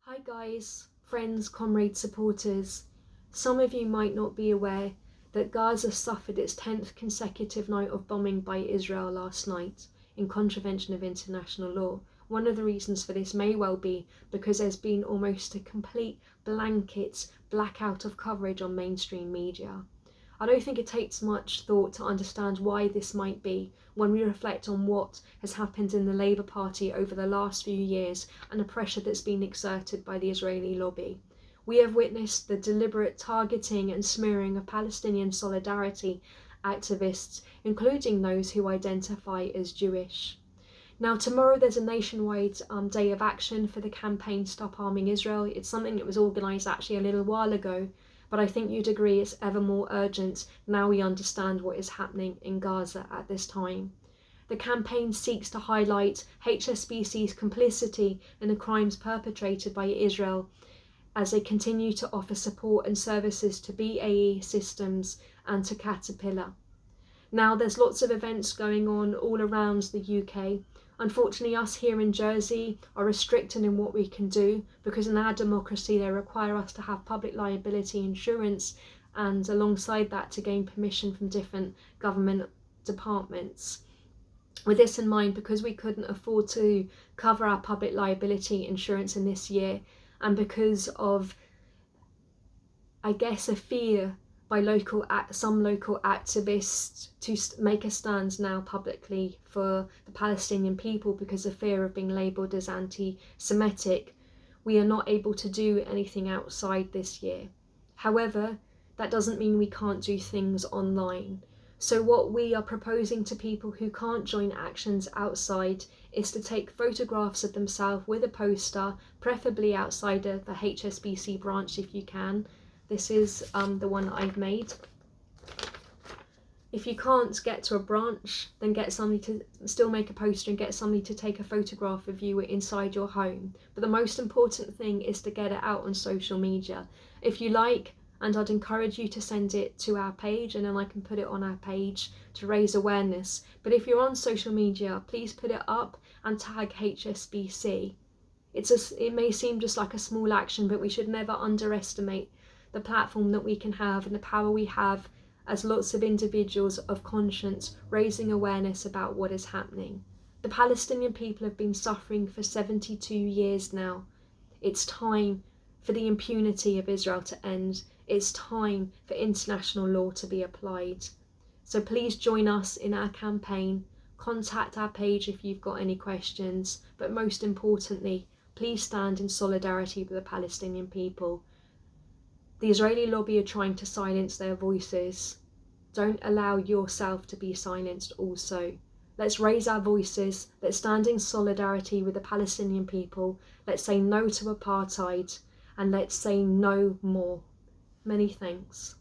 Hi guys, friends, comrades, supporters. Some of you might not be aware that Gaza suffered its 10th consecutive night of bombing by Israel last night in contravention of international law. One of the reasons for this may well be because there's been almost a complete blanket blackout of coverage on mainstream media. I don't think it takes much thought to understand why this might be when we reflect on what has happened in the Labour Party over the last few years and the pressure that's been exerted by the Israeli lobby. We have witnessed the deliberate targeting and smearing of Palestinian solidarity activists, including those who identify as Jewish. Now, tomorrow there's a nationwide day of action for the campaign Stop Harming Israel. It's something that was organised actually a little while ago, but I think you'd agree it's ever more urgent now we understand what is happening in Gaza at this time. The campaign seeks to highlight HSBC's complicity in the crimes perpetrated by Israel as they continue to offer support and services to BAE Systems and to Caterpillar. Now, there's lots of events going on all around the UK. Unfortunately, us here in Jersey are restricted in what we can do because in our democracy they require us to have public liability insurance, and alongside that to gain permission from different government departments. With this in mind, because we couldn't afford to cover our public liability insurance in this year, and because of, I guess, a fear by some local activists to make a stand now publicly for the Palestinian people because of fear of being labelled as anti-Semitic, we are not able to do anything outside this year. However, that doesn't mean we can't do things online. So what we are proposing to people who can't join actions outside is to take photographs of themselves with a poster, preferably outside of the HSBC branch if you can. This is the one that I've made. If you can't get to a branch, then get somebody to still make a poster and get somebody to take a photograph of you inside your home. But the most important thing is to get it out on social media. If you like, and I'd encourage you to send it to our page, and then I can put it on our page to raise awareness. But if you're on social media, please put it up and tag HSBC. It may seem just like a small action, but we should never underestimate the platform that we can have and the power we have as lots of individuals of conscience raising awareness about what is happening. The Palestinian people have been suffering for 72 years now. It's time for the impunity of Israel to end. It's time for international law to be applied. So please join us in our campaign. Contact our page if you've got any questions, but most importantly, please stand in solidarity with the Palestinian people. The Israeli lobby are trying to silence their voices. Don't allow yourself to be silenced also. Let's raise our voices. Let's stand in solidarity with the Palestinian people. Let's say no to apartheid, and let's say no more. Many thanks.